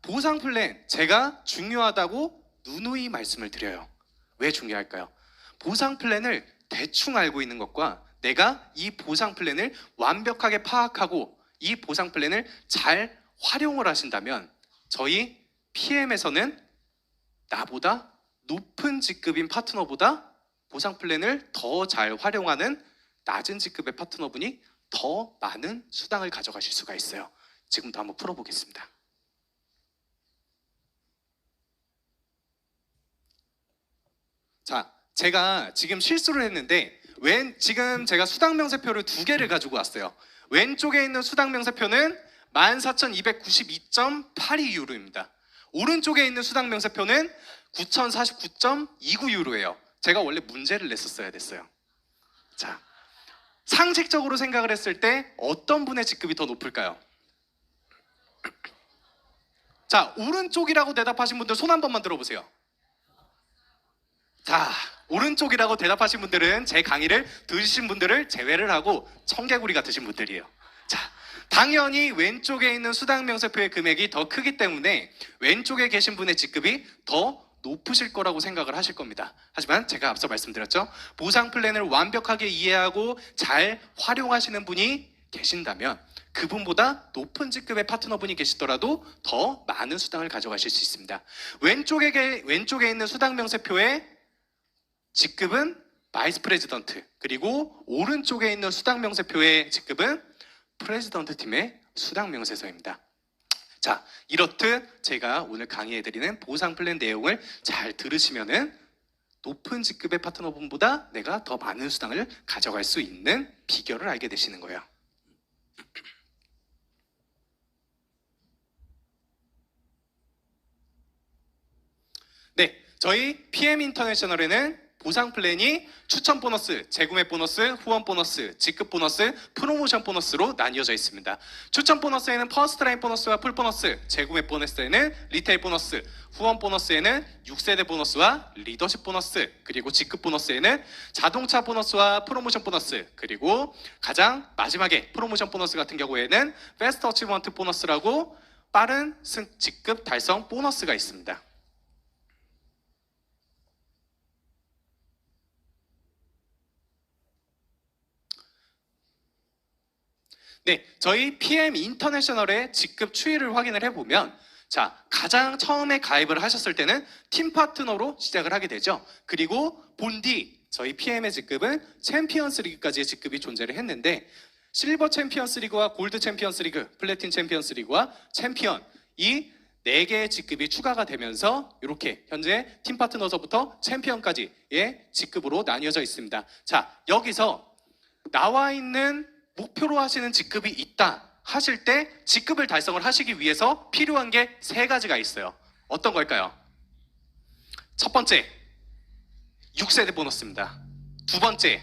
보상 플랜 제가 중요하다고 누누이 말씀을 드려요. 왜 중요할까요? 보상 플랜을 대충 알고 있는 것과 내가 이 보상 플랜을 완벽하게 파악하고 이 보상 플랜을 잘 활용을 하신다면 저희 PM에서는 나보다 높은 직급인 파트너보다 보상 플랜을 더 잘 활용하는 낮은 직급의 파트너분이 더 많은 수당을 가져가실 수가 있어요. 지금부터 한번 풀어보겠습니다. 자, 제가 지금 실수를 했는데 지금 제가 수당 명세표를 2개를 가지고 왔어요. 왼쪽에 있는 수당 명세표는 14,292.82유로입니다. 오른쪽에 있는 수당 명세표는 9,049.29유로예요. 제가 원래 문제를 냈었어야 됐어요. 자, 상식적으로 생각을 했을 때 어떤 분의 직급이 더 높을까요? 자, 오른쪽이라고 대답하신 분들 손 한 번만 들어보세요. 자, 오른쪽이라고 대답하신 분들은 제 강의를 들으신 분들을 제외를 하고 청개구리 같으신 분들이에요. 자, 당연히 왼쪽에 있는 수당 명세표의 금액이 더 크기 때문에 왼쪽에 계신 분의 직급이 더 높으실 거라고 생각을 하실 겁니다. 하지만 제가 앞서 말씀드렸죠. 보상 플랜을 완벽하게 이해하고 잘 활용하시는 분이 계신다면 그분보다 높은 직급의 파트너분이 계시더라도 더 많은 수당을 가져가실 수 있습니다. 왼쪽에 있는 수당 명세표의 직급은 바이스 프레지던트, 그리고 오른쪽에 있는 수당 명세표의 직급은 프레지던트 팀의 수당 명세서입니다. 자, 이렇듯 제가 오늘 강의해드리는 보상 플랜 내용을 잘 들으시면은 높은 직급의 파트너분보다 내가 더 많은 수당을 가져갈 수 있는 비결을 알게 되시는 거예요. 네, 저희 PM 인터내셔널에는 보상 플랜이 추천 보너스, 재구매 보너스, 후원 보너스, 직급 보너스, 프로모션 보너스로 나뉘어져 있습니다. 추천 보너스에는 퍼스트 라인 보너스와 풀 보너스, 재구매 보너스에는 리테일 보너스, 후원 보너스에는 6세대 보너스와 리더십 보너스, 그리고 직급 보너스에는 자동차 보너스와 프로모션 보너스, 그리고 가장 마지막에 프로모션 보너스 같은 경우에는 패스트 어치먼트 보너스라고 빠른 직급 달성 보너스가 있습니다. 네, 저희 PM 인터내셔널의 직급 추이를 확인을 해보면 자, 가장 처음에 가입을 하셨을 때는 팀 파트너로 시작을 하게 되죠. 그리고 본디 저희 PM의 직급은 챔피언스 리그까지의 직급이 존재를 했는데 실버 챔피언스 리그와 골드 챔피언스 리그, 플래틴 챔피언스 리그와 챔피언 이 4개의 직급이 추가가 되면서 이렇게 현재 팀 파트너서부터 챔피언까지의 직급으로 나뉘어져 있습니다. 자, 여기서 나와 있는 목표로 하시는 직급이 있다 하실 때 직급을 달성을 하시기 위해서 필요한 게 3가지가 있어요. 어떤 걸까요? 첫 번째, 6세대 보너스입니다. 두 번째,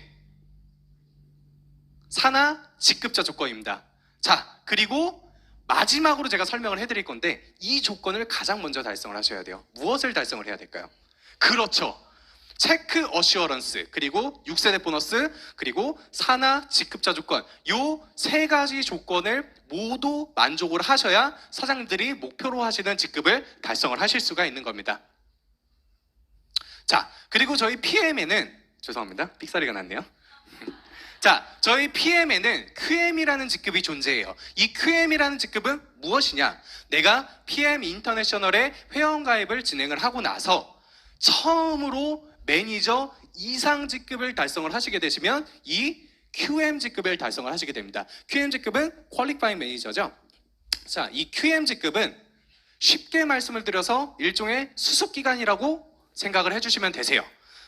산하 직급자 조건입니다. 자, 그리고 마지막으로 제가 설명을 해드릴 건데 이 조건을 가장 먼저 달성을 하셔야 돼요. 무엇을 달성을 해야 될까요? 그렇죠. 체크 어시어런스, 그리고 6세대 보너스, 그리고 산하 직급자 조건 요 3가지 조건을 모두 만족을 하셔야 사장님들이 목표로 하시는 직급을 달성을 하실 수가 있는 겁니다. 자, 그리고 저희 PM에는 죄송합니다. 삑사리가 났네요. 자, 저희 PM에는 QM이라는 직급이 존재해요. 이 QM이라는 직급은 무엇이냐? 내가 PM 인터내셔널의 회원가입을 진행을 하고 나서 처음으로 매니저 이상 직급을 달성을 하시게 되시면 이 QM 직급을 달성을 하시게 됩니다. QM 직급은 퀄리파잉 매니저죠. 자, 이 QM 직급은 쉽게 말씀을 드려서 일종의 수습기간이라고 생각을 해주시면 되세요.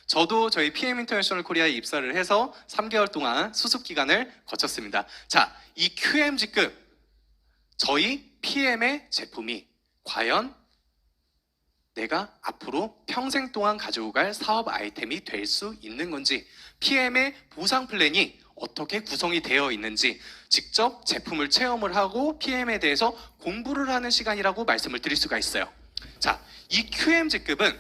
저도 저희 PM 인터내셔널 코리아에 입사를 해서 3개월 동안 수습기간을 거쳤습니다. 자, 이 QM 직급, 저희 PM의 제품이 과연 내가 앞으로 평생 동안 가지고 갈 사업 아이템이 될 수 있는 건지, PM의 보상 플랜이 어떻게 구성이 되어 있는지 직접 제품을 체험을 하고 PM에 대해서 공부를 하는 시간이라고 말씀을 드릴 수가 있어요. 자, 이 QM 직급은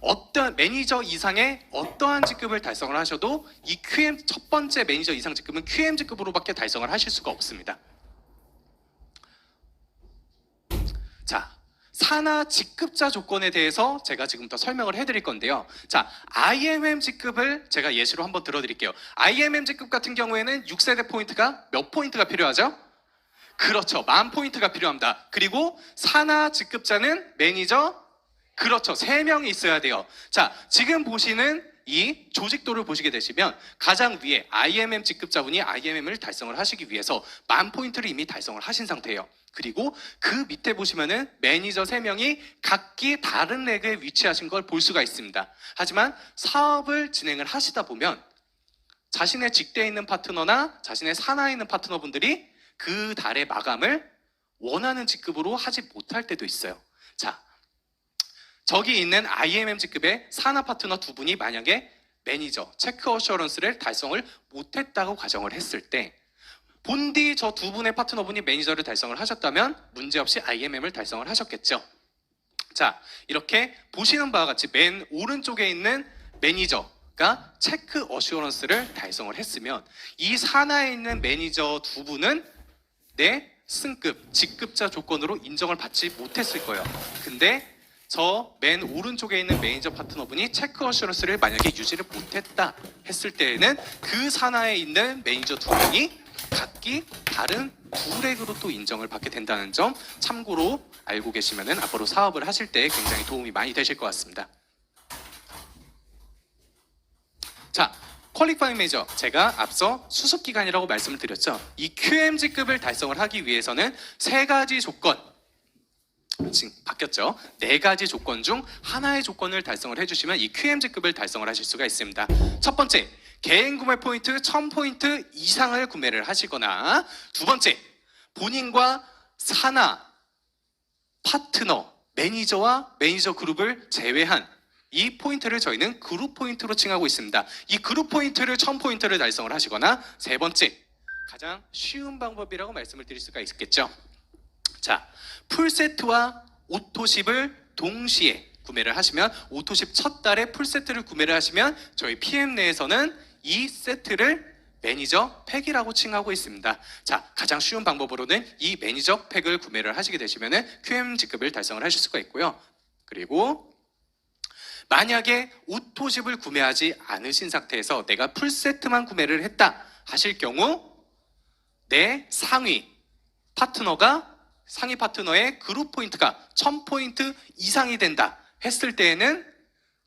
어떤 매니저 이상의 어떠한 직급을 달성을 하셔도 이 QM 첫 번째 매니저 이상 직급은 QM 직급으로밖에 달성을 하실 수가 없습니다. 자, 산하 직급자 조건에 대해서 제가 지금부터 설명을 해드릴 건데요. 자, IMM 직급을 제가 예시로 한번 들어드릴게요. IMM 직급 같은 경우에는 6세대 포인트가 몇 포인트가 필요하죠? 그렇죠. 10,000포인트가 필요합니다. 그리고 산하 직급자는 매니저, 그렇죠. 3명이 있어야 돼요. 자, 지금 보시는 이 조직도를 보시게 되시면 가장 위에 IMM 직급자분이 IMM을 달성을 하시기 위해서 10,000포인트를 이미 달성을 하신 상태예요. 그리고 그 밑에 보시면은 매니저 3명이 각기 다른 렉에 위치하신 걸 볼 수가 있습니다. 하지만 사업을 진행을 하시다 보면 자신의 직대에 있는 파트너나 자신의 산하에 있는 파트너분들이 그 달의 마감을 원하는 직급으로 하지 못할 때도 있어요. 자, 저기 있는 IMM 직급의 산하 파트너 2분이 만약에 매니저, 체크 어셔런스를 달성을 못했다고 가정을 했을 때 본디 저 2분의 파트너분이 매니저를 달성을 하셨다면 문제없이 IMM을 달성을 하셨겠죠. 자, 이렇게 보시는 바와 같이 맨 오른쪽에 있는 매니저가 체크 어셔런스를 달성을 했으면 이 산하에 있는 매니저 2분은 내 승급, 직급자 조건으로 인정을 받지 못했을 거예요. 근데 저 맨 오른쪽에 있는 매니저 파트너분이 체크 어셔런스를 만약에 유지를 못했다 했을 때에는 그 산하에 있는 매니저 2명이 각기 다른 2렉으로 또 인정을 받게 된다는 점 참고로 알고 계시면 앞으로 사업을 하실 때 굉장히 도움이 많이 되실 것 같습니다. 자, 퀄리파잉 매니저, 제가 앞서 수습기간이라고 말씀을 드렸죠. 이 QMG급을 달성을 하기 위해서는 3가지 조건, 지금 바뀌었죠. 4가지 조건 중 하나의 조건을 달성을 해주시면 이 QMG급을 달성을 하실 수가 있습니다. 첫 번째, 개인 구매 포인트 1000포인트 이상을 구매를 하시거나, 두 번째, 본인과 산하, 파트너, 매니저와 매니저 그룹을 제외한 이 포인트를 저희는 그룹 포인트로 칭하고 있습니다. 이 그룹 포인트를 1000포인트를 달성을 하시거나, 세 번째, 가장 쉬운 방법이라고 말씀을 드릴 수가 있겠죠. 자, 풀세트와 오토십을 동시에 구매를 하시면, 오토십 첫 달에 풀세트를 구매를 하시면 저희 PM 내에서는 이 세트를 매니저 팩이라고 칭하고 있습니다. 자, 가장 쉬운 방법으로는 이 매니저 팩을 구매를 하시게 되시면 QM 직급을 달성을 하실 수가 있고요. 그리고 만약에 오토십을 구매하지 않으신 상태에서 내가 풀세트만 구매를 했다 하실 경우 내 상위 파트너의 그룹 포인트가 1000포인트 이상이 된다 했을 때에는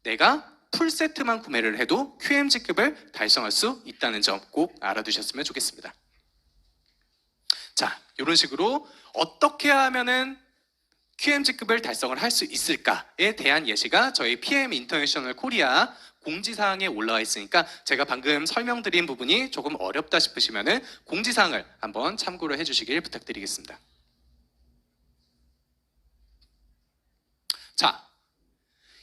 내가 풀세트만 구매를 해도 QMG급을 달성할 수 있다는 점 꼭 알아두셨으면 좋겠습니다. 자, 이런 식으로 어떻게 하면은 QMG급을 달성을 할 수 있을까에 대한 예시가 저희 PM 인터내셔널 코리아 공지사항에 올라와 있으니까 제가 방금 설명드린 부분이 조금 어렵다 싶으시면은 공지사항을 한번 참고를 해주시길 부탁드리겠습니다. 자,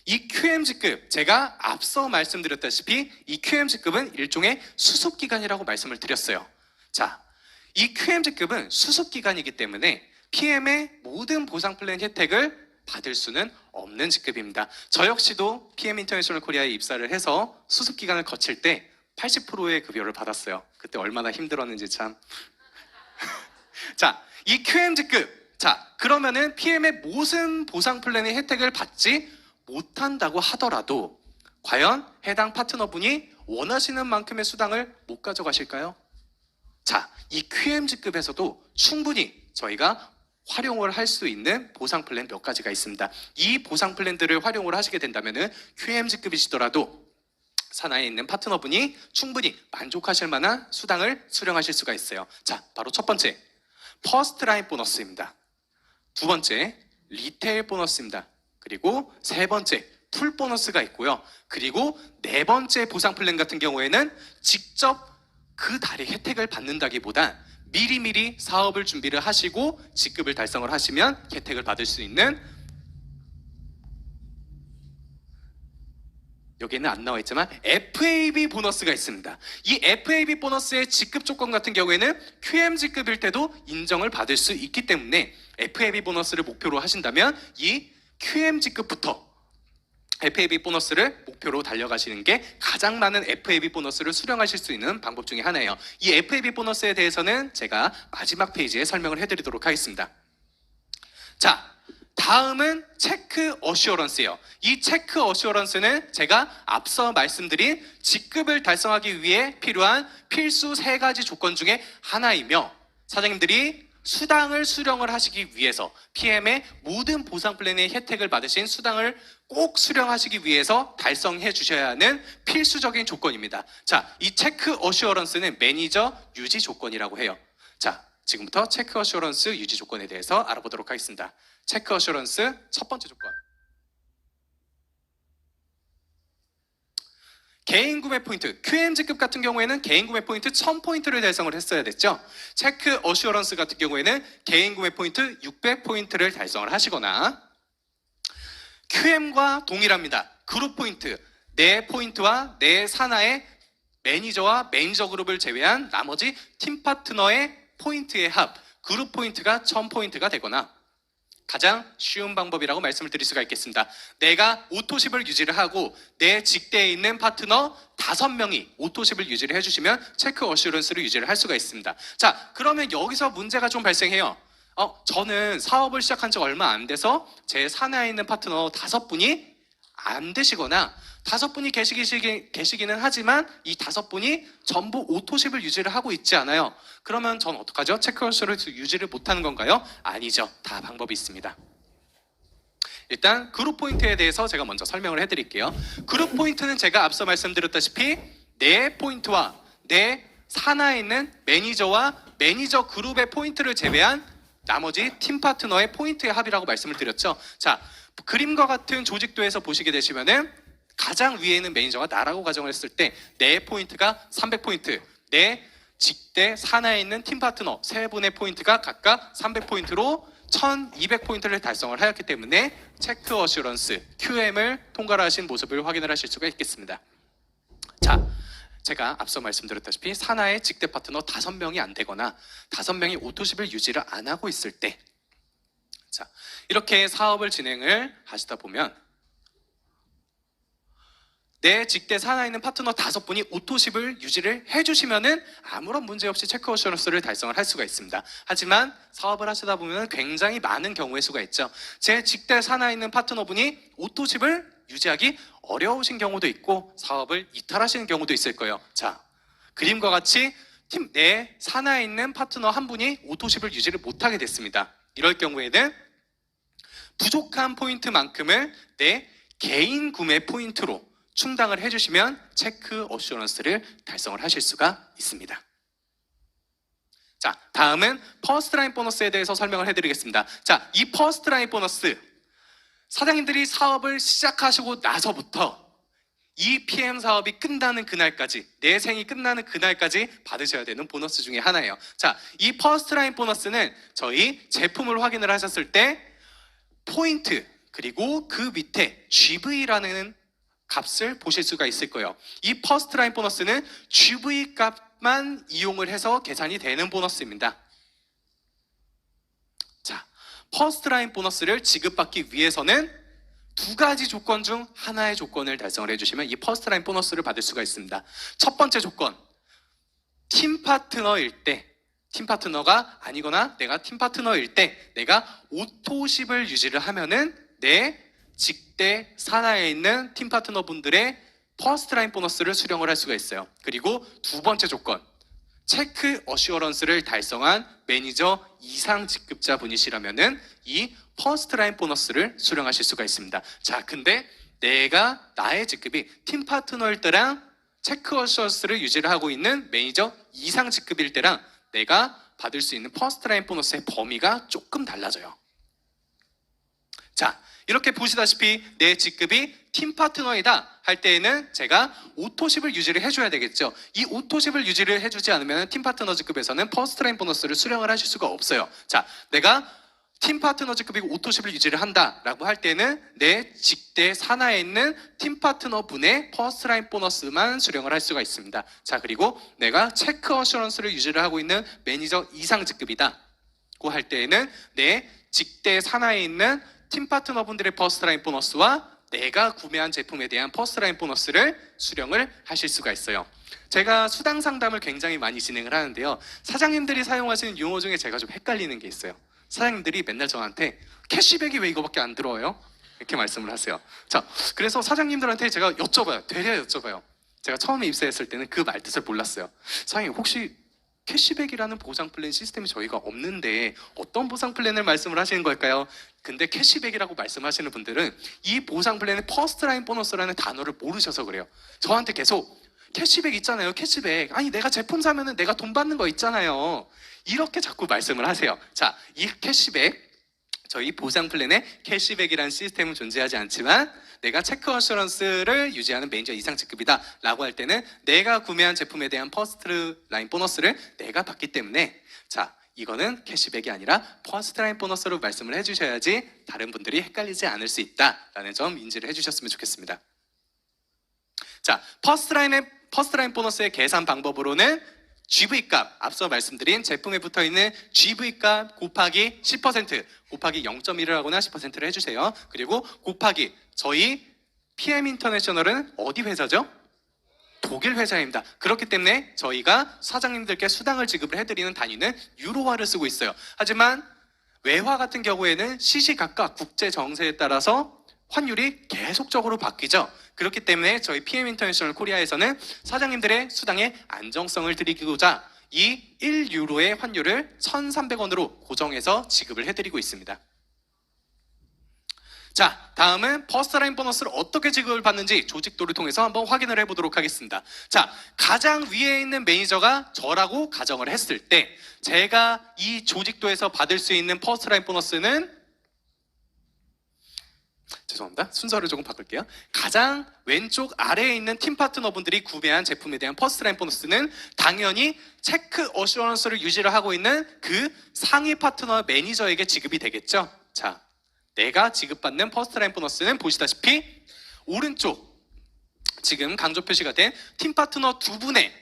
이 QMG급, 제가 앞서 말씀드렸다시피 이 QMG급은 일종의 수습기간이라고 말씀을 드렸어요. 자, 이 QMG급은 수습기간이기 때문에 PM의 모든 보상 플랜 혜택을 받을 수는 없는 직급입니다. 저 역시도 PM 인터내셔널 코리아에 입사를 해서 수습기간을 거칠 때 80%의 급여를 받았어요. 그때 얼마나 힘들었는지 참. 자, 이 QMG급, 자, 그러면은 PM의 모든 보상 플랜의 혜택을 받지 못한다고 하더라도 과연 해당 파트너분이 원하시는 만큼의 수당을 못 가져가실까요? 자, 이 QMG급에서도 충분히 저희가 활용을 할 수 있는 보상 플랜 몇 가지가 있습니다. 이 보상 플랜들을 활용을 하시게 된다면은 QMG급이시더라도 산하에 있는 파트너분이 충분히 만족하실 만한 수당을 수령하실 수가 있어요. 자, 바로 첫 번째, 퍼스트 라인 보너스입니다. 두 번째, 리테일 보너스입니다. 그리고 세 번째, 풀 보너스가 있고요. 그리고 네 번째 보상 플랜 같은 경우에는 직접 그 달의 혜택을 받는다기보다 미리미리 사업을 준비를 하시고 직급을 달성을 하시면 혜택을 받을 수 있는, 여기에는 안 나와 있지만 FAB 보너스가 있습니다. 이 FAB 보너스의 직급 조건 같은 경우에는 QMG급일 때도 인정을 받을 수 있기 때문에 FAB 보너스를 목표로 하신다면 이 QMG급부터 FAB 보너스를 목표로 달려가시는 게 가장 많은 FAB 보너스를 수령하실 수 있는 방법 중에 하나예요. 이 FAB 보너스에 대해서는 제가 마지막 페이지에 설명을 해드리도록 하겠습니다. 자, 다음은 체크 어슈어런스예요. 이 체크 어슈어런스는 제가 앞서 말씀드린 직급을 달성하기 위해 필요한 필수 3가지 조건 중에 하나이며, 사장님들이 수당을 수령을 하시기 위해서, PM의 모든 보상 플랜의 혜택을 받으신 수당을 꼭 수령하시기 위해서 달성해 주셔야 하는 필수적인 조건입니다. 자, 이 체크 어슈어런스는 매니저 유지 조건이라고 해요. 자, 지금부터 체크 어슈어런스 유지 조건에 대해서 알아보도록 하겠습니다. 체크 어슈어런스 첫 번째 조건. 개인 구매 포인트, QM 직급 같은 경우에는 개인 구매 포인트 1000포인트를 달성을 했어야 됐죠. 체크 어슈어런스 같은 경우에는 개인 구매 포인트 600포인트를 달성을 하시거나, QM과 동일합니다. 그룹 포인트, 내 포인트와 내 산하의 매니저와 매니저 그룹을 제외한 나머지 팀 파트너의 포인트의 합, 그룹 포인트가 1000포인트가 되거나, 가장 쉬운 방법이라고 말씀을 드릴 수가 있겠습니다. 내가 오토십을 유지를 하고 내 직대에 있는 파트너 5명이 오토십을 유지를 해주시면 체크 어슈런스를 유지를 할 수가 있습니다. 자, 그러면 여기서 문제가 좀 발생해요. 저는 사업을 시작한 지 얼마 안 돼서 제 산하에 있는 파트너 5분이 안 되시거나, 5분이 계시기는 하지만 이 5분이 전부 오토십을 유지를 하고 있지 않아요. 그러면 전 어떡하죠? 체크 어슈런스 유지를 못하는 건가요? 아니죠. 다 방법이 있습니다. 일단 그룹 포인트에 대해서 제가 먼저 설명을 해드릴게요. 그룹 포인트는 제가 앞서 말씀드렸다시피 내 포인트와 내 산하에 있는 매니저와 매니저 그룹의 포인트를 제외한 나머지 팀 파트너의 포인트의 합이라고 말씀을 드렸죠. 자, 그림과 같은 조직도에서 보시게 되시면은 가장 위에 있는 매니저가 나라고 가정을 했을 때 내 포인트가 300포인트, 내 직대 산하에 있는 팀 파트너 3분의 포인트가 각각 300포인트로 1200포인트를 달성을 하였기 때문에 체크 어슈런스 QM을 통과를 하신 모습을 확인을 하실 수가 있겠습니다. 자, 제가 앞서 말씀드렸다시피 산하의 직대 파트너 5명이 안 되거나 5명이 오토십을 유지를 안 하고 있을 때, 자, 이렇게 사업을 진행을 하시다 보면 내 직대 산하에 있는 파트너 5분이 오토십을 유지를 해주시면은 아무런 문제 없이 체크 어슈런스를 달성을 할 수가 있습니다. 하지만 사업을 하시다 보면 굉장히 많은 경우의 수가 있죠. 제 직대 산하에 있는 파트너분이 오토십을 유지하기 어려우신 경우도 있고 사업을 이탈하시는 경우도 있을 거예요. 자, 그림과 같이 내 산하에 있는 파트너 한 분이 오토십을 유지를 못하게 됐습니다. 이럴 경우에는 부족한 포인트만큼을 내 개인 구매 포인트로 충당을 해주시면 체크 어슈런스를 달성을 하실 수가 있습니다. 자, 다음은 퍼스트 라인 보너스에 대해서 설명을 해드리겠습니다. 자, 이 퍼스트 라인 보너스, 사장님들이 사업을 시작하시고 나서부터 이 PM 사업이 끝나는 그날까지, 내 생이 끝나는 그날까지 받으셔야 되는 보너스 중에 하나예요. 자, 이 퍼스트 라인 보너스는 저희 제품을 확인을 하셨을 때 포인트 그리고 그 밑에 GV라는 값을 보실 수가 있을 거예요. 이 퍼스트 라인 보너스는 GV 값만 이용을 해서 계산이 되는 보너스입니다. 자, 퍼스트 라인 보너스를 지급받기 위해서는 2가지 조건 중 하나의 조건을 달성을 해주시면 이 퍼스트 라인 보너스를 받을 수가 있습니다. 첫 번째 조건, 팀 파트너일 때, 팀 파트너가 아니거나 내가 팀 파트너일 때 내가 오토십을 유지를 하면은 내 직대 산하에 있는 팀 파트너 분들의 퍼스트 라인 보너스를 수령을 할 수가 있어요. 그리고 2번째 조건, 체크 어슈어런스를 달성한 매니저 이상 직급자 분이시라면은 이 퍼스트 라인 보너스를 수령하실 수가 있습니다. 자, 근데 내가 나의 직급이 팀 파트너일 때랑 체크 어슈어런스를 유지를 하고 있는 매니저 이상 직급일 때랑 내가 받을 수 있는 퍼스트 라인 보너스의 범위가 조금 달라져요. 자, 이렇게 보시다시피 내 직급이 팀 파트너이다 할 때에는 제가 오토십을 유지를 해줘야 되겠죠. 이 오토십을 유지를 해주지 않으면 팀 파트너 직급에서는 퍼스트 라인 보너스를 수령을 하실 수가 없어요. 자, 내가 팀 파트너 직급이고 오토십을 유지를 한다라고 할 때는 내 직대 산하에 있는 팀 파트너 분의 퍼스트 라인 보너스만 수령을 할 수가 있습니다. 자, 그리고 내가 체크 어슈런스를 유지를 하고 있는 매니저 이상 직급이다고 할 때에는 내 직대 산하에 있는 팀 파트너 분들의 퍼스트 라인 보너스와 내가 구매한 제품에 대한 퍼스트 라인 보너스를 수령을 하실 수가 있어요. 제가 수당 상담을 굉장히 많이 진행을 하는데요. 사장님들이 사용하시는 용어 중에 제가 좀 헷갈리는 게 있어요. 사장님들이 맨날 저한테 캐시백이 왜 이거밖에 안 들어와요? 이렇게 말씀을 하세요. 자, 그래서 사장님들한테 제가 여쭤봐요. 되려 여쭤봐요. 제가 처음에 입사했을 때는 그 말 뜻을 몰랐어요. 사장님 혹시 캐시백이라는 보상 플랜 시스템이 저희가 없는데 어떤 보상 플랜을 말씀을 하시는 걸까요? 근데 캐시백이라고 말씀하시는 분들은 이 보상 플랜의 퍼스트라인 보너스라는 단어를 모르셔서 그래요. 저한테 계속 캐시백 있잖아요. 캐시백. 아니 내가 제품 사면은 내가 돈 받는 거 있잖아요. 이렇게 자꾸 말씀을 하세요. 자, 이 캐시백, 저희 보상 플랜에 캐시백이라는 시스템은 존재하지 않지만 내가 체크 어슈런스를 유지하는 매니저 이상 직급이다 라고 할 때는 내가 구매한 제품에 대한 퍼스트 라인 보너스를 내가 받기 때문에, 자, 이거는 캐시백이 아니라 퍼스트 라인 보너스로 말씀을 해주셔야지 다른 분들이 헷갈리지 않을 수 있다라는 점 인지를 해주셨으면 좋겠습니다. 자, 퍼스트 라인 보너스의 계산 방법으로는 GV값, 앞서 말씀드린 제품에 붙어있는 GV값 곱하기 10%, 곱하기 0.1을 하거나 10%를 해주세요. 그리고 곱하기, 저희 PM 인터내셔널은 어디 회사죠? 독일 회사입니다. 그렇기 때문에 저희가 사장님들께 수당을 지급을 해드리는 단위는 유로화를 쓰고 있어요. 하지만 외화 같은 경우에는 시시각각 국제 정세에 따라서 환율이 계속적으로 바뀌죠. 그렇기 때문에 저희 PM 인터내셔널 코리아에서는 사장님들의 수당에 안정성을 드리고자 이 1유로의 환율을 1,300원으로 고정해서 지급을 해드리고 있습니다. 자, 다음은 퍼스트라인 보너스를 어떻게 지급을 받는지 조직도를 통해서 한번 확인을 해보도록 하겠습니다. 자, 가장 위에 있는 매니저가 저라고 가정을 했을 때 제가 이 조직도에서 받을 수 있는 퍼스트라인 보너스는, 죄송합니다. 순서를 조금 바꿀게요. 가장 왼쪽 아래에 있는 팀 파트너분들이 구매한 제품에 대한 퍼스트라인 보너스는 당연히 체크 어슈런스를 유지를 하고 있는 그 상위 파트너 매니저에게 지급이 되겠죠. 자, 내가 지급받는 퍼스트라인 보너스는 보시다시피 오른쪽 지금 강조 표시가 된 팀 파트너 두 분의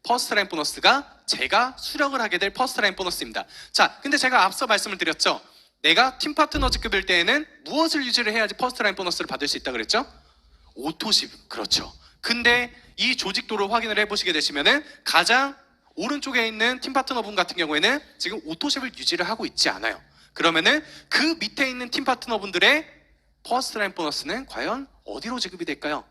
퍼스트라인 보너스가 제가 수령을 하게 될 퍼스트라인 보너스입니다. 자, 근데 제가 앞서 말씀을 드렸죠. 내가 팀 파트너 직급일 때에는 무엇을 유지를 해야지 퍼스트라인 보너스를 받을 수 있다 그랬죠? 오토십, 그렇죠. 근데 이 조직도를 확인을 해보시게 되시면은 가장 오른쪽에 있는 팀 파트너분 같은 경우에는 지금 오토십을 유지를 하고 있지 않아요. 그러면은 그 밑에 있는 팀 파트너분들의 퍼스트라인 보너스는 과연 어디로 지급이 될까요?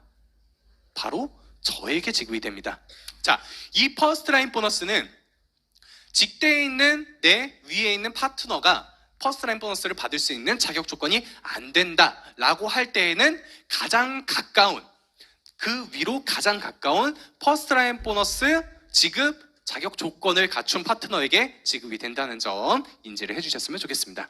바로 저에게 지급이 됩니다. 자, 이 퍼스트라인 보너스는 직대에 있는 내 위에 있는 파트너가 퍼스트라인 보너스를 받을 수 있는 자격 조건이 안 된다라고 할 때에는 가장 가까운, 그 위로 가장 가까운 퍼스트라인 보너스 지급 자격 조건을 갖춘 파트너에게 지급이 된다는 점 인지를 해주셨으면 좋겠습니다.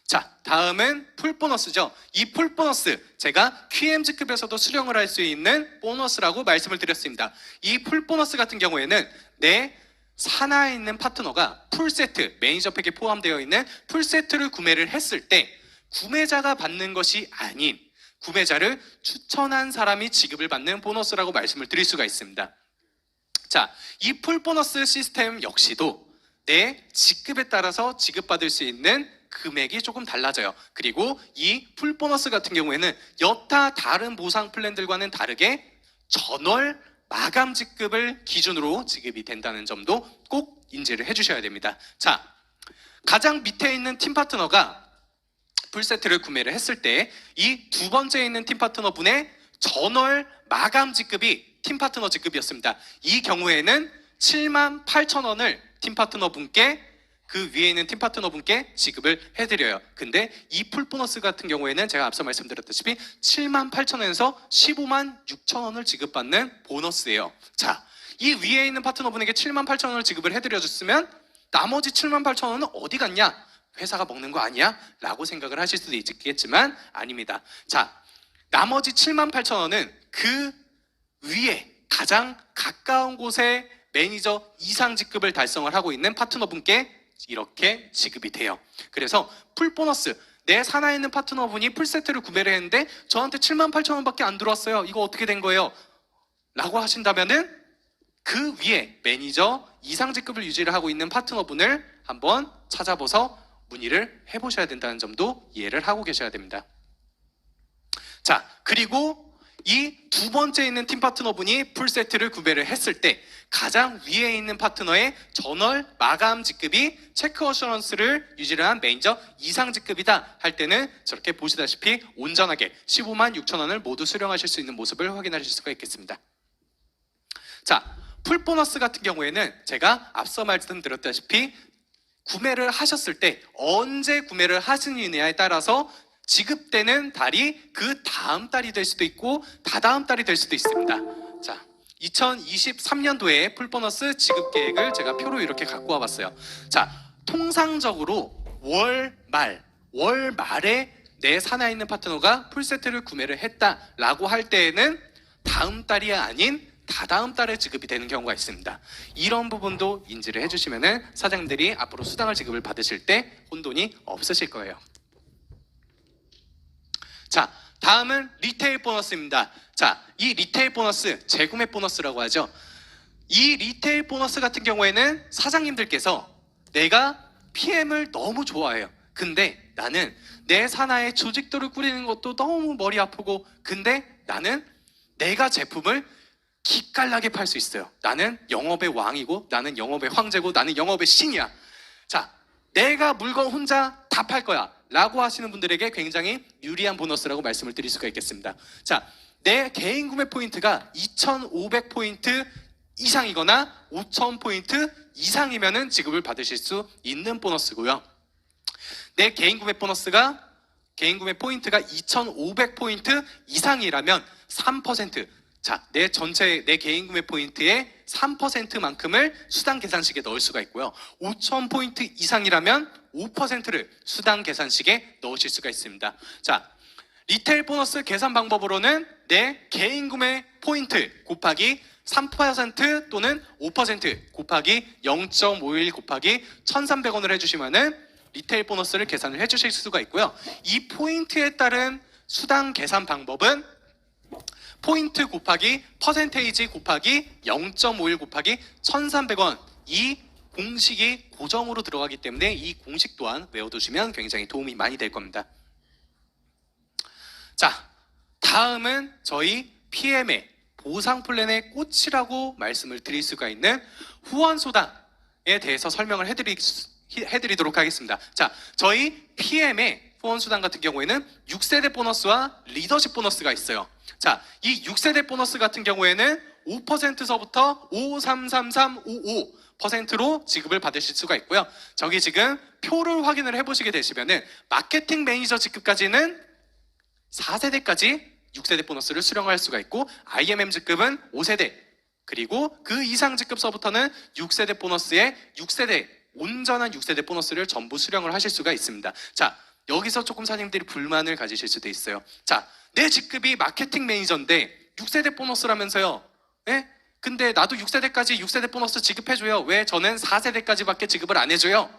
자, 다음은 풀 보너스죠. 이 풀 보너스, 제가 QMG급에서도 수령을 할 수 있는 보너스라고 말씀을 드렸습니다. 이 풀 보너스 같은 경우에는 내 산하에 있는 파트너가 풀세트, 매니저 팩에 포함되어 있는 풀세트를 구매를 했을 때 구매자가 받는 것이 아닌 구매자를 추천한 사람이 지급을 받는 보너스라고 말씀을 드릴 수가 있습니다. 자, 이 풀 보너스 시스템 역시도 내 직급에 따라서 지급받을 수 있는 금액이 조금 달라져요. 그리고 이 풀 보너스 같은 경우에는 여타 다른 보상 플랜들과는 다르게 전월 마감 지급을 기준으로 지급이 된다는 점도 꼭 인지를 해주셔야 됩니다. 자, 가장 밑에 있는 팀 파트너가 풀세트를 구매를 했을 때 이 두 번째에 있는 팀 파트너분의 전월 마감 지급이 팀 파트너 지급이었습니다. 이 경우에는 78,000원을 팀 파트너분께, 그 위에 있는 팀 파트너분께 지급을 해드려요. 근데 이 풀 보너스 같은 경우에는 제가 앞서 말씀드렸다시피 78,000원에서 156,000원을 지급받는 보너스예요. 자, 이 위에 있는 파트너분에게 78,000원을 지급을 해드려줬으면 나머지 78,000원은 어디 갔냐? 회사가 먹는 거 아니야? 라고 생각을 하실 수도 있겠지만 아닙니다. 자, 나머지 78,000원은 그 위에 가장 가까운 곳에 매니저 이상 직급을 달성을 하고 있는 파트너분께 이렇게 지급이 돼요. 그래서 풀 보너스, 내 산하에 있는 파트너분이 풀세트를 구매를 했는데 저한테 78,000원밖에 안 들어왔어요. 이거 어떻게 된 거예요? 라고 하신다면은 그 위에 매니저 이상 직급을 유지를 하고 있는 파트너분을 한번 찾아보서 문의를 해보셔야 된다는 점도 이해를 하고 계셔야 됩니다. 자, 그리고 이 두 번째 있는 팀 파트너분이 풀세트를 구매를 했을 때 가장 위에 있는 파트너의 전월 마감 직급이 체크 어셔런스를 유지를 한 매니저 이상 직급이다 할 때는 저렇게 보시다시피 온전하게 15만 6천 원을 모두 수령하실 수 있는 모습을 확인하실 수가 있겠습니다. 자, 풀 보너스 같은 경우에는 제가 앞서 말씀드렸다시피 구매를 하셨을 때 언제 구매를 하시느냐에 따라서 지급되는 달이 그 다음 달이 될 수도 있고 다다음 달이 될 수도 있습니다. 자, 2023년도에 풀보너스 지급 계획을 제가 표로 이렇게 갖고 와봤어요. 자, 통상적으로 월 말에 내 산하에 있는 파트너가 풀세트를 구매를 했다라고 할 때에는 다음 달이 아닌 다다음 달에 지급이 되는 경우가 있습니다. 이런 부분도 인지를 해주시면 사장님들이 앞으로 수당을 지급을 받으실 때 혼돈이 없으실 거예요. 자, 다음은 리테일 보너스입니다. 자, 이 리테일 보너스, 재구매 보너스라고 하죠. 이 리테일 보너스 같은 경우에는 사장님들께서 내가 PM을 너무 좋아해요. 근데 나는 내 산하에 조직도를 꾸리는 것도 너무 머리 아프고, 근데 나는 내가 제품을 기깔나게 팔 수 있어요. 나는 영업의 왕이고, 나는 영업의 황제고, 나는 영업의 신이야. 자, 내가 물건 혼자 다 팔 거야 라고 하시는 분들에게 굉장히 유리한 보너스라고 말씀을 드릴 수가 있겠습니다. 자, 내 개인 구매 포인트가 2,500포인트 이상이거나 5,000포인트 이상이면은 지급을 받으실 수 있는 보너스고요. 내 개인 구매 보너스가 개인 구매 포인트가 2,500포인트 이상이라면 3%, 자, 내 개인 구매 포인트의 3%만큼을 수당 계산식에 넣을 수가 있고요. 5,000포인트 이상이라면 5%를 수당 계산식에 넣으실 수가 있습니다. 자, 리테일 보너스 계산 방법으로는 내 개인 구매 포인트 곱하기 3% 또는 5% 곱하기 0.51 곱하기 1,300원을 해주시면은 리테일 보너스를 계산을 해주실 수가 있고요. 이 포인트에 따른 수당 계산 방법은 포인트 곱하기 퍼센테이지 곱하기 0.51 곱하기 1,300원, 이 공식이 고정으로 들어가기 때문에 이 공식 또한 외워두시면 굉장히 도움이 많이 될 겁니다. 자, 다음은 저희 PM의 보상 플랜의 꽃이라고 말씀을 드릴 수가 있는 후원소당에 대해서 설명을 해드리도록 하겠습니다. 자, 저희 PM의 후원수당 같은 경우에는 6세대 보너스와 리더십 보너스가 있어요. 자, 이 6세대 보너스 같은 경우에는 5%서부터 5,3,3,5,5%로 지급을 받으실 수가 있고요. 저기 지금 표를 확인을 해보시게 되시면은 마케팅 매니저 직급까지는 4세대까지 6세대 보너스를 수령할 수가 있고, IMM 직급은 5세대, 그리고 그 이상 직급서부터는 6세대 보너스에 6세대, 온전한 6세대 보너스를 전부 수령을 하실 수가 있습니다. 자, 여기서 조금 사장님들이 불만을 가지실 수도 있어요. 자, 내 직급이 마케팅 매니저인데 6세대 보너스라면서요. 예? 근데 나도 6세대까지 6세대 보너스 지급해줘요. 왜 저는 4세대까지밖에 지급을 안 해줘요?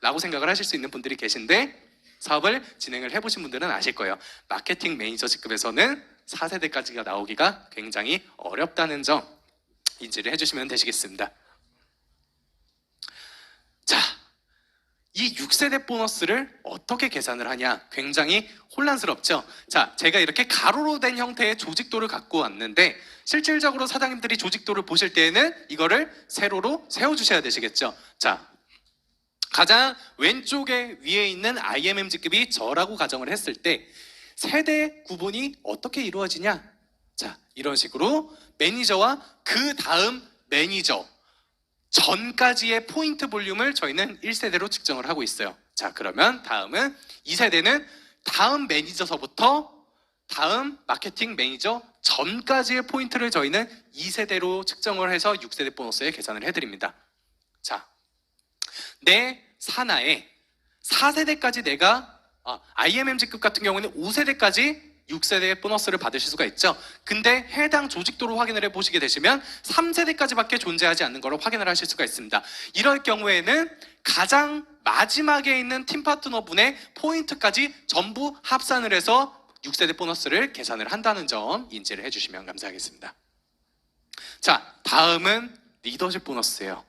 라고 생각을 하실 수 있는 분들이 계신데, 사업을 진행을 해보신 분들은 아실 거예요. 마케팅 매니저 직급에서는 4세대까지가 나오기가 굉장히 어렵다는 점 인지를 해주시면 되시겠습니다. 자, 이 6세대 보너스를 어떻게 계산을 하냐, 굉장히 혼란스럽죠. 자, 제가 이렇게 가로로 된 형태의 조직도를 갖고 왔는데, 실질적으로 사장님들이 조직도를 보실 때에는 이거를 세로로 세워주셔야 되시겠죠. 자, 가장 왼쪽에 위에 있는 IMM 직급이 저라고 가정을 했을 때 세대 구분이 어떻게 이루어지냐. 자, 이런 식으로 매니저와 그 다음 매니저 전까지의 포인트 볼륨을 저희는 1세대로 측정을 하고 있어요. 자, 그러면 다음은 2세대는 다음 매니저서부터 다음 마케팅 매니저 전까지의 포인트를 저희는 2세대로 측정을 해서 6세대 보너스에 계산을 해드립니다. 자, 내 산하에 4세대까지 내가 IMM 직급 같은 경우는 5세대까지 6세대 보너스를 받으실 수가 있죠. 근데 해당 조직도로 확인을 해보시게 되시면 3세대까지밖에 존재하지 않는 것을 확인을 하실 수가 있습니다. 이럴 경우에는 가장 마지막에 있는 팀 파트너분의 포인트까지 전부 합산을 해서 6세대 보너스를 계산을 한다는 점 인지를 해주시면 감사하겠습니다. 자, 다음은 리더십 보너스예요.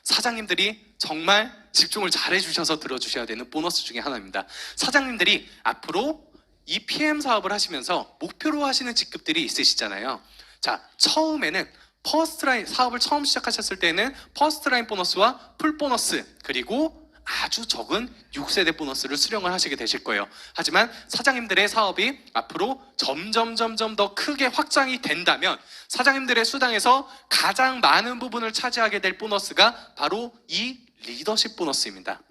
사장님들이 정말 집중을 잘 해주셔서 들어주셔야 되는 보너스 중에 하나입니다. 사장님들이 앞으로 이 PM 사업을 하시면서 목표로 하시는 직급들이 있으시잖아요. 자, 처음에는 퍼스트라인 사업을 처음 시작하셨을 때는 퍼스트라인 보너스와 풀 보너스 그리고 아주 적은 6세대 보너스를 수령을 하시게 되실 거예요. 하지만 사장님들의 사업이 앞으로 점점 더 크게 확장이 된다면 사장님들의 수당에서 가장 많은 부분을 차지하게 될 보너스가 바로 이 리더십 보너스입니다.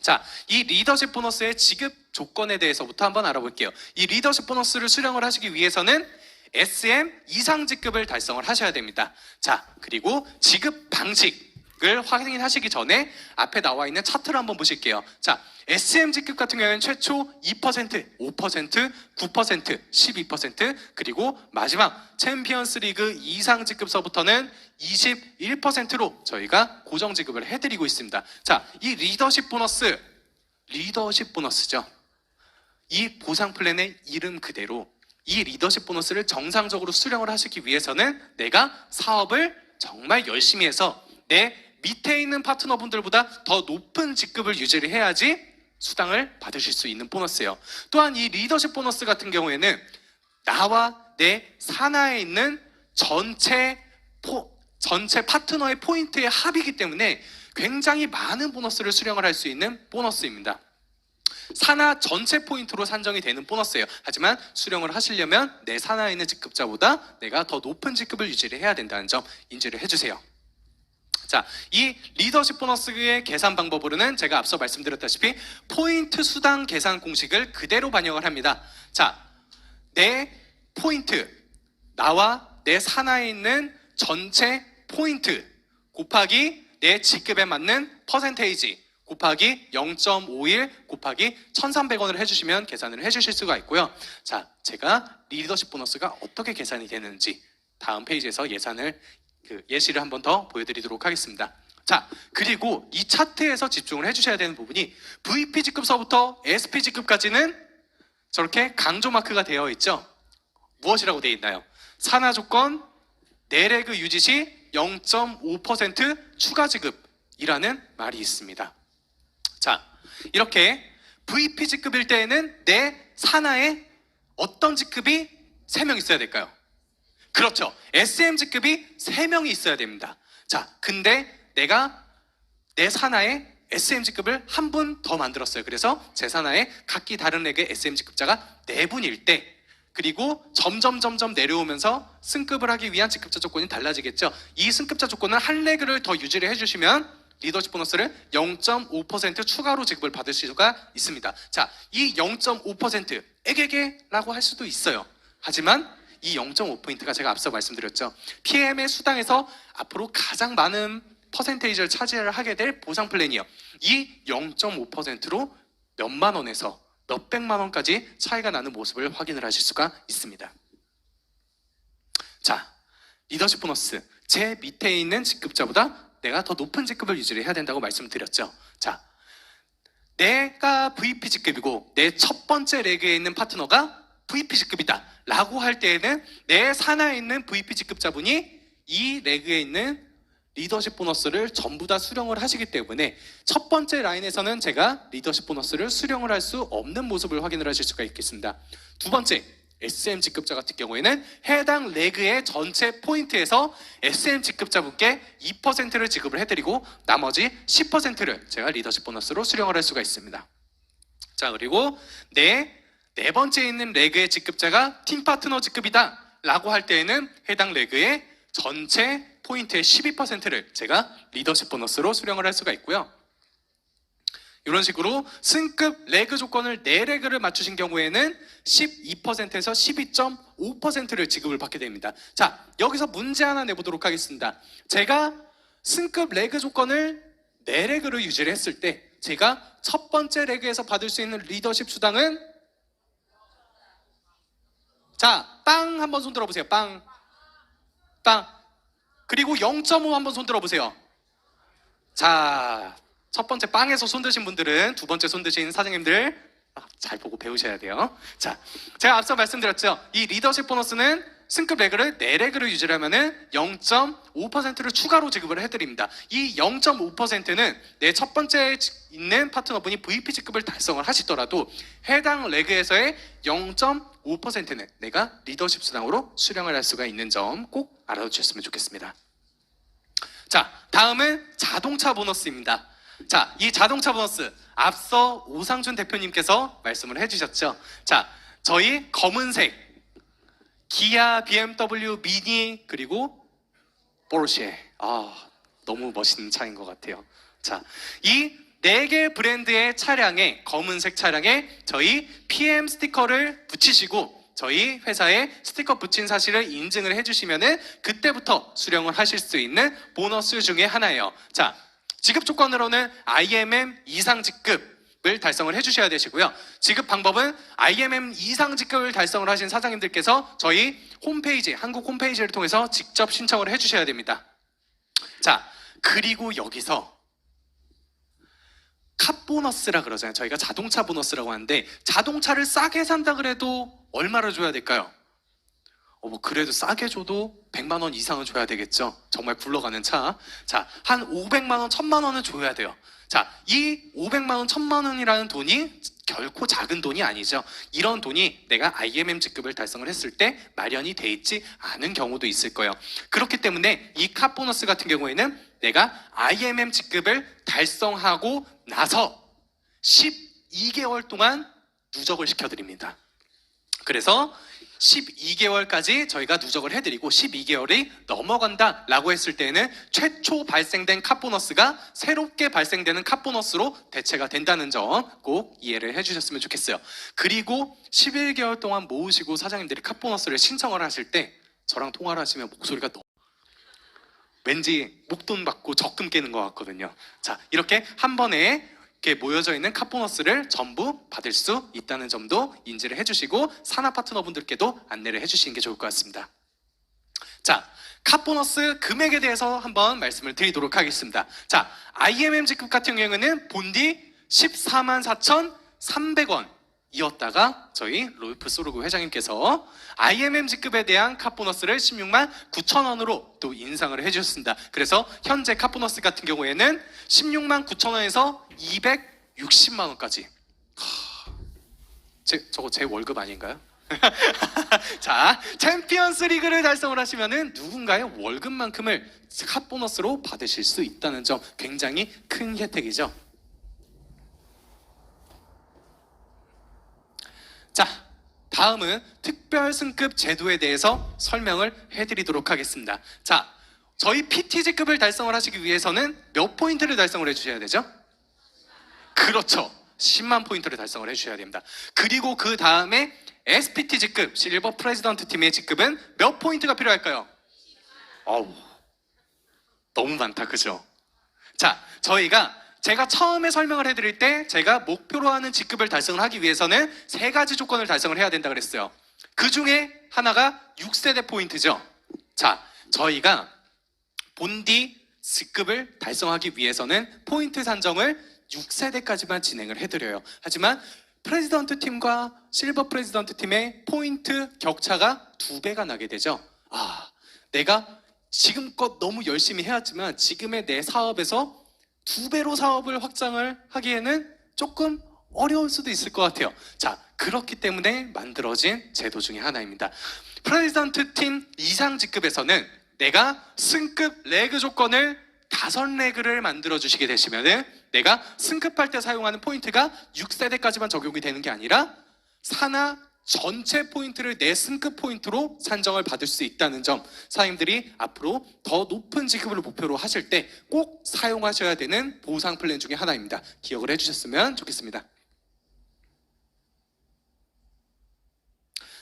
자, 이 리더십 보너스의 지급 조건에 대해서부터 한번 알아볼게요. 이 리더십 보너스를 수령을 하시기 위해서는 SM 이상 직급을 달성을 하셔야 됩니다. 자, 그리고 지급 방식을 확인하시기 전에 앞에 나와 있는 차트를 한번 보실게요. 자, SM 직급 같은 경우에는 최초 2%, 5%, 9%, 12% 그리고 마지막 챔피언스 리그 이상 직급서부터는 21%로 저희가 고정 지급을 해드리고 있습니다. 자, 이 리더십 보너스죠. 이 보상 플랜의 이름 그대로 이 리더십 보너스를 정상적으로 수령을 하시기 위해서는 내가 사업을 정말 열심히 해서 내 밑에 있는 파트너분들보다 더 높은 직급을 유지를 해야지 수당을 받으실 수 있는 보너스예요. 또한 이 리더십 보너스 같은 경우에는 나와 내 산하에 있는 전체 파트너의 포인트의 합이기 때문에 굉장히 많은 보너스를 수령을 할 수 있는 보너스입니다. 산하 전체 포인트로 산정이 되는 보너스예요. 하지만 수령을 하시려면 내 산하에 있는 직급자보다 내가 더 높은 직급을 유지를 해야 된다는 점 인지를 해주세요. 자, 이 리더십 보너스의 계산 방법으로는 제가 앞서 말씀드렸다시피 포인트 수당 계산 공식을 그대로 반영을 합니다. 자, 내 포인트, 나와 내 산하에 있는 전체 포인트 곱하기 내 직급에 맞는 퍼센테이지 곱하기 0.51 곱하기 1,300원을 해주시면 계산을 해주실 수가 있고요. 자, 제가 리더십 보너스가 어떻게 계산이 되는지 다음 페이지에서 예시를 한번 더 보여드리도록 하겠습니다. 자, 그리고 이 차트에서 집중을 해주셔야 되는 부분이 VP 직급서부터 SP 직급까지는 저렇게 강조 마크가 되어 있죠. 무엇이라고 되어 있나요? 산하 조건 내레그 유지 시 0.5% 추가 지급이라는 말이 있습니다. 자, 이렇게 VP 직급일 때에는 내 산하에 어떤 직급이 3명 있어야 될까요? 그렇죠. SM 직급이 3명이 있어야 됩니다. 자, 근데 내가 내 산하에 SM 직급을 한 분 더 만들었어요. 그래서 제 산하에 각기 다른 렉의 SM 직급자가 4분일 때 그리고 점점 내려오면서 승급을 하기 위한 직급자 조건이 달라지겠죠. 이 승급자 조건은 한 레그를 더 유지를 해주시면 리더십 보너스를 0.5% 추가로 지급을 받을 수가 있습니다. 자, 이 0.5% 에게게라고 할 수도 있어요. 하지만 이 0.5%가 제가 앞서 말씀드렸죠. PM의 수당에서 앞으로 가장 많은 퍼센테이지를 차지를 하게 될 보상 플랜이요. 이 0.5%로 몇만 원에서 몇백만 원까지 차이가 나는 모습을 확인을 하실 수가 있습니다. 자, 리더십 보너스 제 밑에 있는 직급자보다 내가 더 높은 직급을 유지를 해야 된다고 말씀드렸죠. 자, 내가 VP 직급이고 내 첫 번째 레그에 있는 파트너가 VP 직급이다 라고 할 때에는 내 산하에 있는 VP 직급자분이 이 레그에 있는 리더십 보너스를 전부 다 수령을 하시기 때문에 첫 번째 라인에서는 제가 리더십 보너스를 수령을 할 수 없는 모습을 확인을 하실 수가 있겠습니다. 두 번째, SM 직급자 같은 경우에는 해당 레그의 전체 포인트에서 SM 직급자분께 2%를 지급을 해드리고 나머지 10%를 제가 리더십 보너스로 수령을 할 수가 있습니다. 자, 그리고 네 번째에 있는 레그의 직급자가 팀 파트너 직급이다 라고 할 때에는 해당 레그의 전체 포인트의 12%를 제가 리더십 보너스로 수령을 할 수가 있고요. 이런 식으로 승급 레그 조건을 4레그를 맞추신 경우에는 12%에서 12.5%를 지급을 받게 됩니다. 자, 여기서 문제 하나 내보도록 하겠습니다. 제가 승급 레그 조건을 4레그를 유지를 했을 때 제가 첫 번째 레그에서 받을 수 있는 리더십 수당은 자, 빵 한번 손 들어보세요. 빵. 그리고 0.5 한번 손 들어보세요. 자, 첫 번째 빵에서 손 드신 분들은 두 번째 손 드신 사장님들 잘 보고 배우셔야 돼요. 자, 제가 앞서 말씀드렸죠. 이 리더십 보너스는 승급 레그를 4레그를 유지하면은 0.5%를 추가로 지급을 해드립니다. 이 0.5%는 내 첫 번째 있는 파트너분이 VP 직급을 달성을 하시더라도 해당 레그에서의 0.5%는 내가 리더십 수당으로 수령을 할 수가 있는 점 꼭 알아두셨으면 좋겠습니다. 자, 다음은 자동차 보너스입니다. 자, 이 자동차 보너스 앞서 오상준 대표님께서 말씀을 해주셨죠. 자, 저희 검은색 기아, BMW, 미니 그리고 포르쉐. 너무 멋있는 차인 것 같아요. 자, 이 4개 브랜드의 차량에 검은색 차량에 저희 PM 스티커를 붙이시고 저희 회사에 스티커 붙인 사실을 인증을 해주시면은 그때부터 수령을 하실 수 있는 보너스 중에 하나예요. 자, 지급 조건으로는 IMM 이상 직급을 달성을 해주셔야 되시고요. 지급 방법은 IMM 이상 직급을 달성을 하신 사장님들께서 저희 홈페이지, 한국 홈페이지를 통해서 직접 신청을 해주셔야 됩니다. 자, 그리고 여기서 카 보너스라 그러잖아요. 저희가 자동차 보너스라고 하는데 자동차를 싸게 산다 그래도 얼마를 줘야 될까요? 뭐 그래도 싸게 줘도 100만 원 이상은 줘야 되겠죠. 정말 굴러가는 차. 자, 한 500만 원, 1000만 원은 줘야 돼요. 자, 이 500만 원, 1000만 원이라는 돈이 결코 작은 돈이 아니죠. 이런 돈이 내가 IMM 직급을 달성을 했을 때 마련이 돼 있지 않은 경우도 있을 거예요. 그렇기 때문에 이 카 보너스 같은 경우에는 내가 IMM 직급을 달성하고 나서 12개월 동안 누적을 시켜드립니다. 그래서 12개월까지 저희가 누적을 해드리고 12개월이 넘어간다 라고 했을 때는 최초 발생된 카 보너스가 새롭게 발생되는 카 보너스로 대체가 된다는 점 꼭 이해를 해주셨으면 좋겠어요. 그리고 11개월 동안 모으시고 사장님들이 카 보너스를 신청을 하실 때 저랑 통화를 하시면 목소리가 왠지 목돈 받고 적금 깨는 것 같거든요. 자, 이렇게 한 번에 이렇게 모여져 있는 카 보너스를 전부 받을 수 있다는 점도 인지를 해주시고 산하 파트너분들께도 안내를 해주시는 게 좋을 것 같습니다. 자, 카 보너스 금액에 대해서 한번 말씀을 드리도록 하겠습니다. 자, IMM 직급 같은 경우에는 본디 144,300원 이었다가 저희 로이프 소르그 회장님께서 IMM 직급에 대한 카 보너스를 16만 9천 원으로 또 인상을 해주셨습니다. 그래서 현재 카 보너스 같은 경우에는 16만 9천 원에서 260만 원까지. 저거 제 월급 아닌가요? 자, 챔피언스 리그를 달성을 하시면은 누군가의 월급만큼을 카 보너스로 받으실 수 있다는 점 굉장히 큰 혜택이죠. 자, 다음은 특별 승급 제도에 대해서 설명을 해드리도록 하겠습니다. 자, 저희 PT 직급을 달성을 하시기 위해서는 몇 포인트를 달성을 해주셔야 되죠? 그렇죠. 10만 포인트를 달성을 해주셔야 됩니다. 그리고 그 다음에 SPT 직급, 실버 프레지던트 팀의 직급은 몇 포인트가 필요할까요? 너무 많다, 그죠? 자, 제가 처음에 설명을 해드릴 때 제가 목표로 하는 직급을 달성을 하기 위해서는 3가지 조건을 달성을 해야 된다 그랬어요. 그 중에 하나가 6세대 포인트죠. 자, 저희가 본디 직급을 달성하기 위해서는 포인트 산정을 6세대까지만 진행을 해드려요. 하지만 프레지던트 팀과 실버 프레지던트 팀의 포인트 격차가 2배가 나게 되죠. 내가 지금껏 너무 열심히 해왔지만 지금의 내 사업에서 2배로 사업을 확장을 하기에는 조금 어려울 수도 있을 것 같아요. 자, 그렇기 때문에 만들어진 제도 중에 하나입니다. 프레지던트 팀 이상 직급에서는 내가 승급 레그 조건을 5레그를 만들어 주시게 되시면은 내가 승급할 때 사용하는 포인트가 6세대까지만 적용이 되는 게 아니라 산하 전체 포인트를 내 승급 포인트로 산정을 받을 수 있다는 점, 사장님들이 앞으로 더 높은 직급을 목표로 하실 때 꼭 사용하셔야 되는 보상 플랜 중에 하나입니다. 기억을 해주셨으면 좋겠습니다.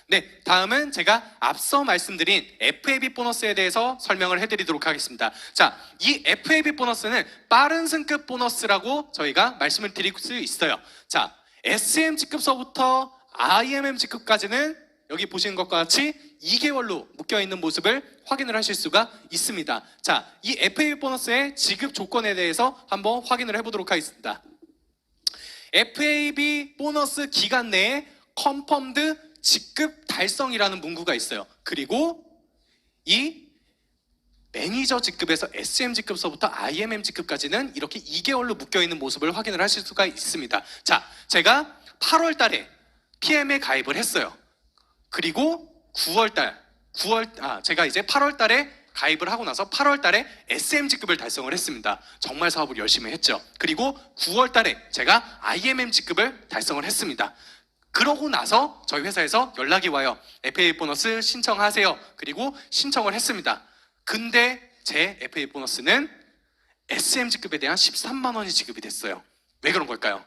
네, 다음은 제가 앞서 말씀드린 FAB 보너스에 대해서 설명을 해드리도록 하겠습니다. 자, 이 FAB 보너스는 빠른 승급 보너스라고 저희가 말씀을 드릴 수 있어요. 자, SM 직급서부터 IMM 직급까지는 여기 보시는 것과 같이 2개월로 묶여있는 모습을 확인을 하실 수가 있습니다. 자, 이 FAB 보너스의 지급 조건에 대해서 한번 확인을 해보도록 하겠습니다. FAB 보너스 기간 내에 컨펌드 직급 달성이라는 문구가 있어요. 그리고 이 매니저 직급에서 SM 직급서부터 IMM 직급까지는 이렇게 2개월로 묶여있는 모습을 확인을 하실 수가 있습니다. 자, 제가 8월 달에 PM에 가입을 했어요. 그리고 제가 이제 8월 달에 가입을 하고 나서 8월 달에 SM 직급을 달성을 했습니다. 정말 사업을 열심히 했죠. 그리고 9월 달에 제가 IMM 직급을 달성을 했습니다. 그러고 나서 저희 회사에서 연락이 와요. FA 보너스 신청하세요. 그리고 신청을 했습니다. 근데 제 FA 보너스는 SM 직급에 대한 13만 원이 지급이 됐어요. 왜 그런 걸까요?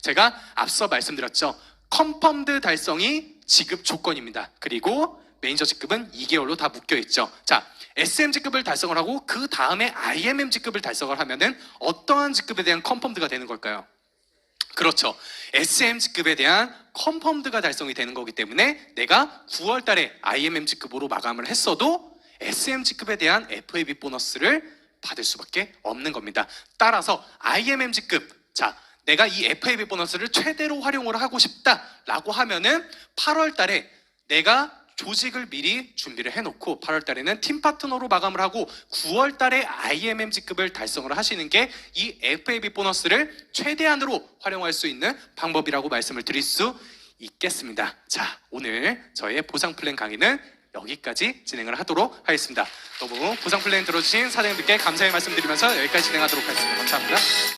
제가 앞서 말씀드렸죠. 컨펌드 달성이 지급 조건입니다. 그리고 매니저 직급은 2개월로 다 묶여있죠. 자, SM 직급을 달성을 하고 그 다음에 IMM 직급을 달성을 하면은 어떠한 직급에 대한 컨펌드가 되는 걸까요? 그렇죠. SM 직급에 대한 컨펌드가 달성이 되는 거기 때문에 내가 9월 달에 IMM 직급으로 마감을 했어도 SM 직급에 대한 FAB 보너스를 받을 수밖에 없는 겁니다. 따라서 IMM 직급, 자, 내가 이 FAB 보너스를 최대로 활용을 하고 싶다라고 하면은 8월 달에 내가 조직을 미리 준비를 해놓고 8월 달에는 팀 파트너로 마감을 하고 9월 달에 IMM 직급을 달성을 하시는 게 이 FAB 보너스를 최대한으로 활용할 수 있는 방법이라고 말씀을 드릴 수 있겠습니다. 자, 오늘 저의 보상 플랜 강의는 여기까지 진행을 하도록 하겠습니다. 너무 보상 플랜 들어주신 사장님들께 감사의 말씀드리면서 여기까지 진행하도록 하겠습니다. 감사합니다.